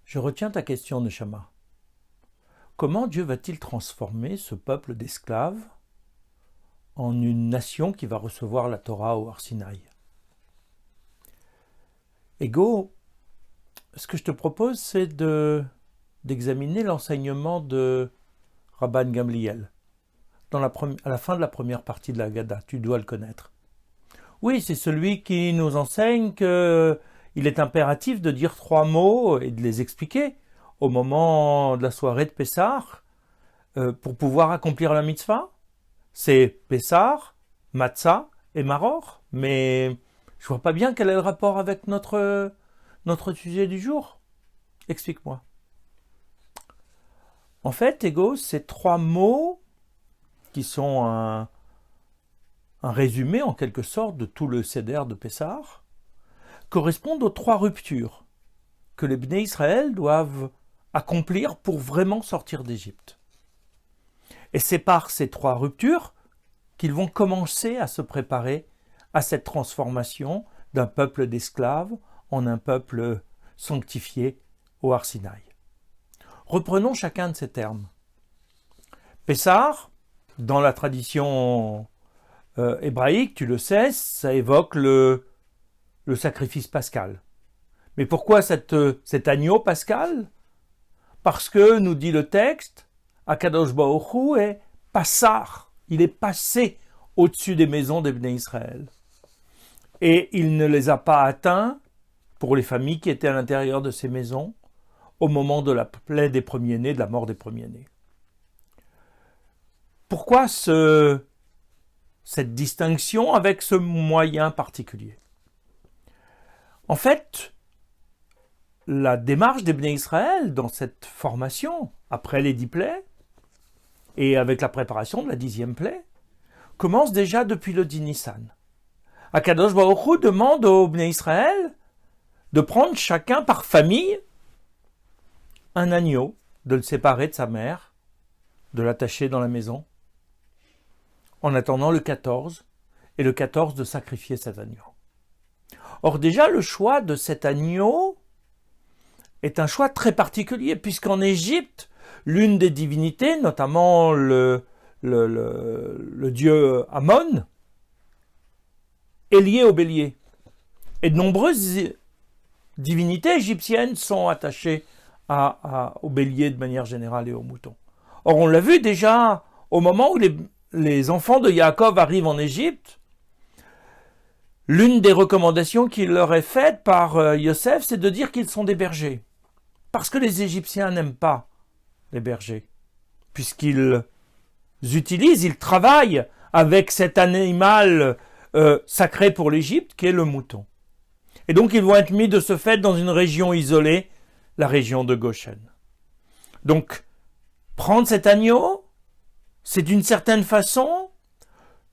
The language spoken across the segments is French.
Je retiens ta question, Neshama. Comment Dieu va-t-il transformer ce peuple d'esclaves en une nation qui va recevoir la Torah au Har Sinaï? Ego, ce que je te propose, c'est d'examiner l'enseignement de Rabban Gamliel à la fin de la première partie de la Haggadah. Tu dois le connaître. Oui, c'est celui qui nous enseigne qu'il est impératif de dire 3 mots et de les expliquer au moment de la soirée de Pessah pour pouvoir accomplir la mitzvah. C'est Pessah, Matzah et Maror, mais je vois pas bien quel est le rapport avec notre sujet du jour. Explique-moi. En fait, Ego, ces 3 mots qui sont un résumé en quelque sorte de tout le Seder de Pessah, correspondent aux 3 ruptures que les Bnei Israël doivent accomplir pour vraiment sortir d'Égypte. Et c'est par ces 3 ruptures qu'ils vont commencer à se préparer à cette transformation d'un peuple d'esclaves en un peuple sanctifié au Har Sinaï. Reprenons chacun de ces termes. Pessah, dans la tradition hébraïque, tu le sais, ça évoque le sacrifice pascal. Mais pourquoi cet agneau pascal? Parce que, nous dit le texte, Akadosh Baruch Hu est passar, il est passé au-dessus des maisons des Bnei Israël. Et il ne les a pas atteints, pour les familles qui étaient à l'intérieur de ces maisons, au moment de la plaie des premiers-nés, de la mort des premiers-nés. Pourquoi cette distinction avec ce moyen particulier? En fait, la démarche des Bnei Israël dans cette formation, après les 10 plaies, et avec la préparation de la 10e plaie, commence déjà depuis le 10 Nissan. Akadosh Baruch Hu demande aux Bnei Israël de prendre chacun par famille un agneau, de le séparer de sa mère, de l'attacher dans la maison, en attendant le 14, et le 14 de sacrifier cet agneau. Or déjà, le choix de cet agneau est un choix très particulier, puisqu'en Égypte, l'une des divinités, notamment le dieu Amon, est liée au bélier. Et de nombreuses divinités égyptiennes sont attachées au bélier de manière générale et au mouton. Or, on l'a vu déjà au moment où les enfants de Yaakov arrivent en Égypte, l'une des recommandations qui leur est faite par Yosef, c'est de dire qu'ils sont des bergers. Parce que les Égyptiens n'aiment pas les bergers, puisqu'ils ils travaillent avec cet animal sacré pour l'Égypte, qui est le mouton. Et donc ils vont être mis de ce fait dans une région isolée, la région de Goshen. Donc, prendre cet agneau, c'est d'une certaine façon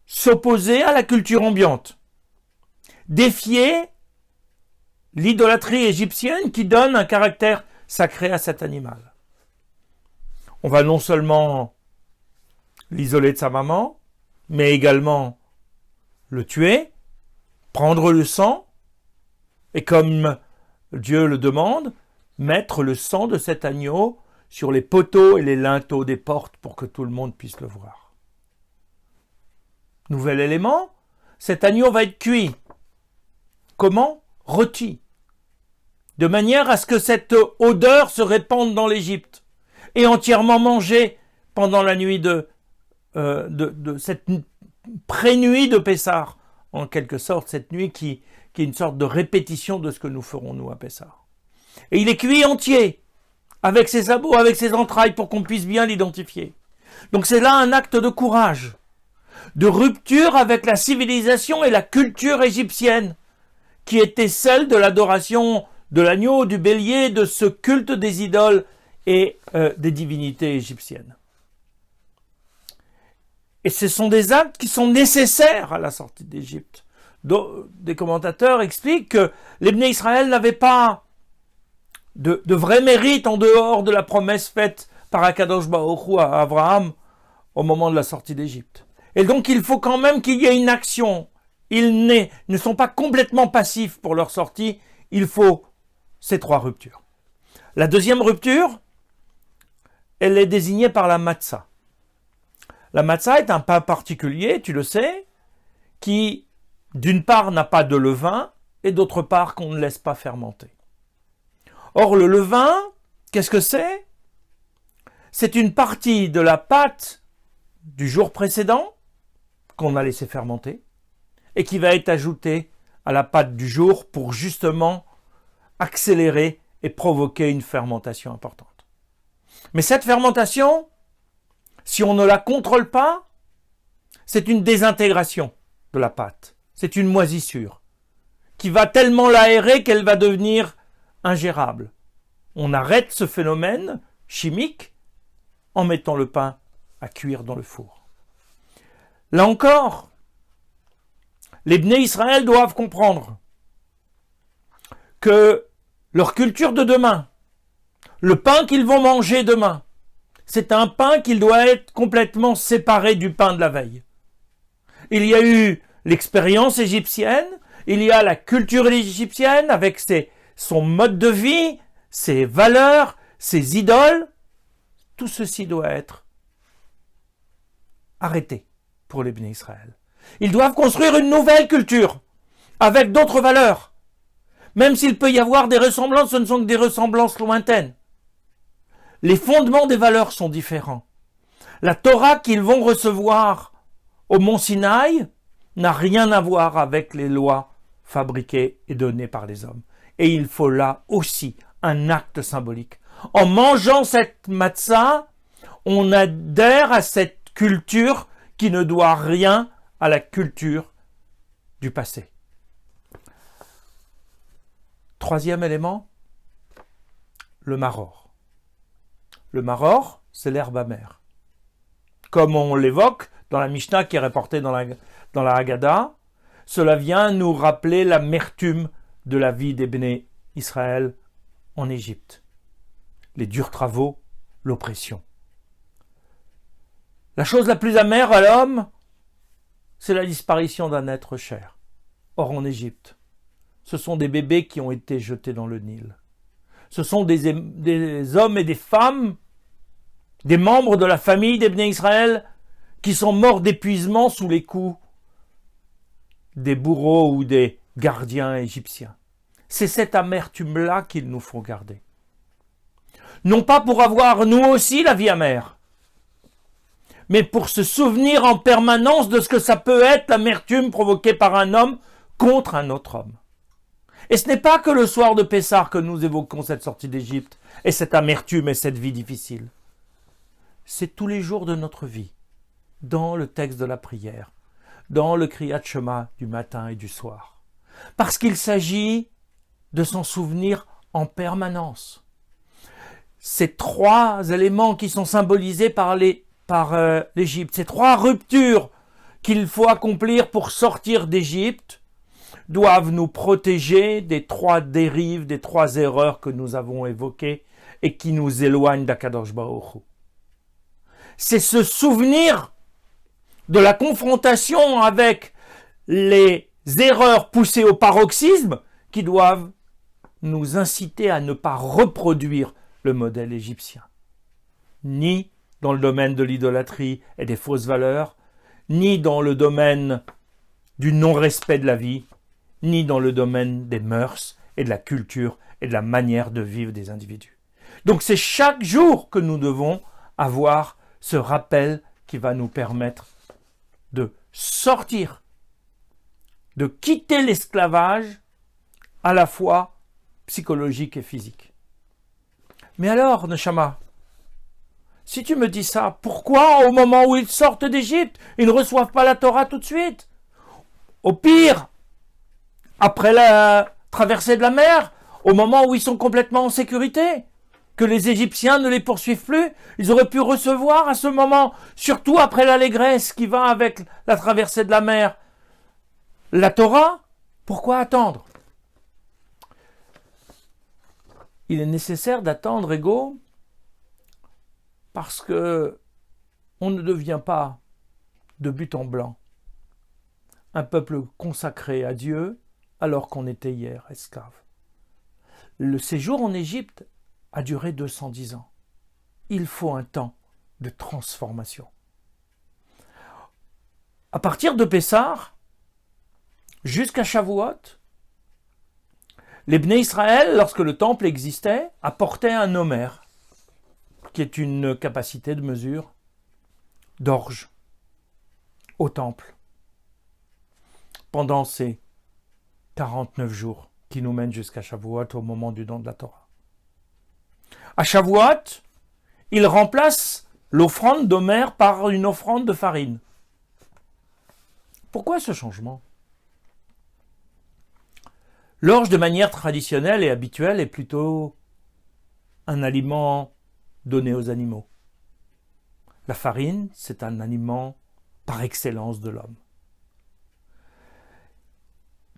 s'opposer à la culture ambiante. Défier l'idolâtrie égyptienne qui donne un caractère sacré à cet animal. On va non seulement l'isoler de sa maman, mais également le tuer, prendre le sang, et comme Dieu le demande, mettre le sang de cet agneau sur les poteaux et les linteaux des portes pour que tout le monde puisse le voir. Nouvel élément, cet agneau va être cuit. Comment? Rôti. De manière à ce que cette odeur se répande dans l'Égypte et entièrement mangé pendant la nuit de cette pré-nuit de Pessah, en quelque sorte, cette nuit qui est une sorte de répétition de ce que nous ferons nous à Pessah. Et il est cuit entier, avec ses sabots, avec ses entrailles, pour qu'on puisse bien l'identifier. Donc c'est là un acte de courage, de rupture avec la civilisation et la culture égyptienne, qui était celle de l'adoration de l'agneau, du bélier, de ce culte des idoles et des divinités égyptiennes. Et ce sont des actes qui sont nécessaires à la sortie d'Égypte. Des commentateurs expliquent que les Bnei Israël n'avaient pas de vrai mérite en dehors de la promesse faite par Akadosh Baruch Hu à Abraham au moment de la sortie d'Égypte. Et donc il faut quand même qu'il y ait une action. Ils ne sont pas complètement passifs pour leur sortie, il faut ces 3 ruptures. La deuxième rupture, elle est désignée par la matzah. La matzah est un pain particulier, tu le sais, qui, d'une part, n'a pas de levain, et d'autre part, qu'on ne laisse pas fermenter. Or, le levain, qu'est-ce que c'est? C'est une partie de la pâte du jour précédent, qu'on a laissé fermenter, et qui va être ajoutée à la pâte du jour pour justement accélérer et provoquer une fermentation importante. Mais cette fermentation, si on ne la contrôle pas, c'est une désintégration de la pâte. C'est une moisissure qui va tellement l'aérer qu'elle va devenir ingérable. On arrête ce phénomène chimique en mettant le pain à cuire dans le four. Là encore, les Bnei Israël doivent comprendre que leur culture de demain, le pain qu'ils vont manger demain, c'est un pain qui doit être complètement séparé du pain de la veille. Il y a eu l'expérience égyptienne, il y a la culture égyptienne avec son mode de vie, ses valeurs, ses idoles. Tout ceci doit être arrêté pour les Bnei Israël. Ils doivent construire une nouvelle culture avec d'autres valeurs. Même s'il peut y avoir des ressemblances, ce ne sont que des ressemblances lointaines. Les fondements des valeurs sont différents. La Torah qu'ils vont recevoir au mont Sinaï n'a rien à voir avec les lois fabriquées et données par les hommes. Et il faut là aussi un acte symbolique. En mangeant cette matzah, on adhère à cette culture qui ne doit rien à la culture du passé. Troisième élément, le maror. Le maror, c'est l'herbe amère. Comme on l'évoque dans la Mishnah qui est rapportée dans la Haggadah, cela vient nous rappeler l'amertume de la vie des Bnei Israël en Égypte. Les durs travaux, l'oppression. La chose la plus amère à l'homme, c'est la disparition d'un être cher. Or en Égypte, ce sont des bébés qui ont été jetés dans le Nil. Ce sont des hommes et des femmes, des membres de la famille des Bnei Israël, qui sont morts d'épuisement sous les coups des bourreaux ou des gardiens égyptiens. C'est cette amertume-là qu'il nous faut garder. Non pas pour avoir nous aussi la vie amère, mais pour se souvenir en permanence de ce que ça peut être l'amertume provoquée par un homme contre un autre homme. Et ce n'est pas que le soir de Pessah que nous évoquons cette sortie d'Égypte et cette amertume et cette vie difficile. C'est tous les jours de notre vie, dans le texte de la prière, dans le Kriyat Shema du matin et du soir. Parce qu'il s'agit de s'en souvenir en permanence. Ces trois éléments qui sont symbolisés par l'Égypte, ces trois ruptures qu'il faut accomplir pour sortir d'Égypte, doivent nous protéger des trois dérives, des trois erreurs que nous avons évoquées et qui nous éloignent d'Akadosh Baruch Hu. C'est se souvenir de la confrontation avec les erreurs poussées au paroxysme qui doivent nous inciter à ne pas reproduire le modèle égyptien. Ni dans le domaine de l'idolâtrie et des fausses valeurs, ni dans le domaine du non-respect de la vie, ni dans le domaine des mœurs et de la culture et de la manière de vivre des individus. Donc c'est chaque jour que nous devons avoir ce rappel qui va nous permettre de sortir, de quitter l'esclavage à la fois psychologique et physique. Mais alors, Neshama, si tu me dis ça, pourquoi au moment où ils sortent d'Égypte, ils ne reçoivent pas la Torah tout de suite? Au pire, après la traversée de la mer, au moment où ils sont complètement en sécurité, que les Égyptiens ne les poursuivent plus, ils auraient pu recevoir à ce moment, surtout après l'allégresse qui va avec la traversée de la mer, la Torah. Pourquoi attendre? Il est nécessaire d'attendre, Ego, parce que on ne devient pas de but en blanc un peuple consacré à Dieu alors qu'on était hier esclave. Le séjour en Égypte a duré 210 ans. Il faut un temps de transformation. À partir de Pessah, jusqu'à Shavuot, les Bnei Israël, lorsque le temple existait, apportaient un omer, qui est une capacité de mesure d'orge au temple, pendant ces 49 jours qui nous mènent jusqu'à Shavuot, au moment du don de la Torah. À Shavuot, il remplace l'offrande d'omer par une offrande de farine. Pourquoi ce changement ? L'orge, de manière traditionnelle et habituelle, est plutôt un aliment donné aux animaux. La farine, c'est un aliment par excellence de l'homme.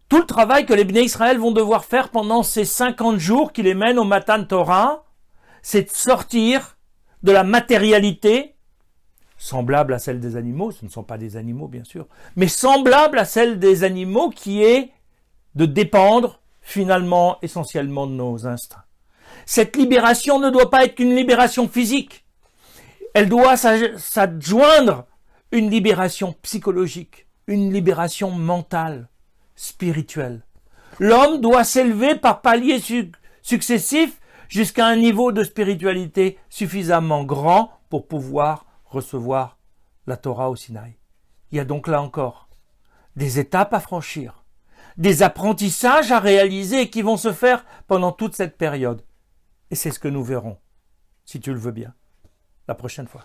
Tout le travail que les Bnei Israël vont devoir faire pendant ces 50 jours qui les mènent au Matan Torah, c'est de sortir de la matérialité semblable à celle des animaux, ce ne sont pas des animaux bien sûr, mais semblable à celle des animaux qui est de dépendre finalement essentiellement de nos instincts. Cette libération ne doit pas être qu'une libération physique, elle doit s'adjoindre une libération psychologique, une libération mentale, spirituelle. L'homme doit s'élever par paliers successifs jusqu'à un niveau de spiritualité suffisamment grand pour pouvoir recevoir la Torah au Sinaï. Il y a donc là encore des étapes à franchir, des apprentissages à réaliser qui vont se faire pendant toute cette période. Et c'est ce que nous verrons, si tu le veux bien, la prochaine fois.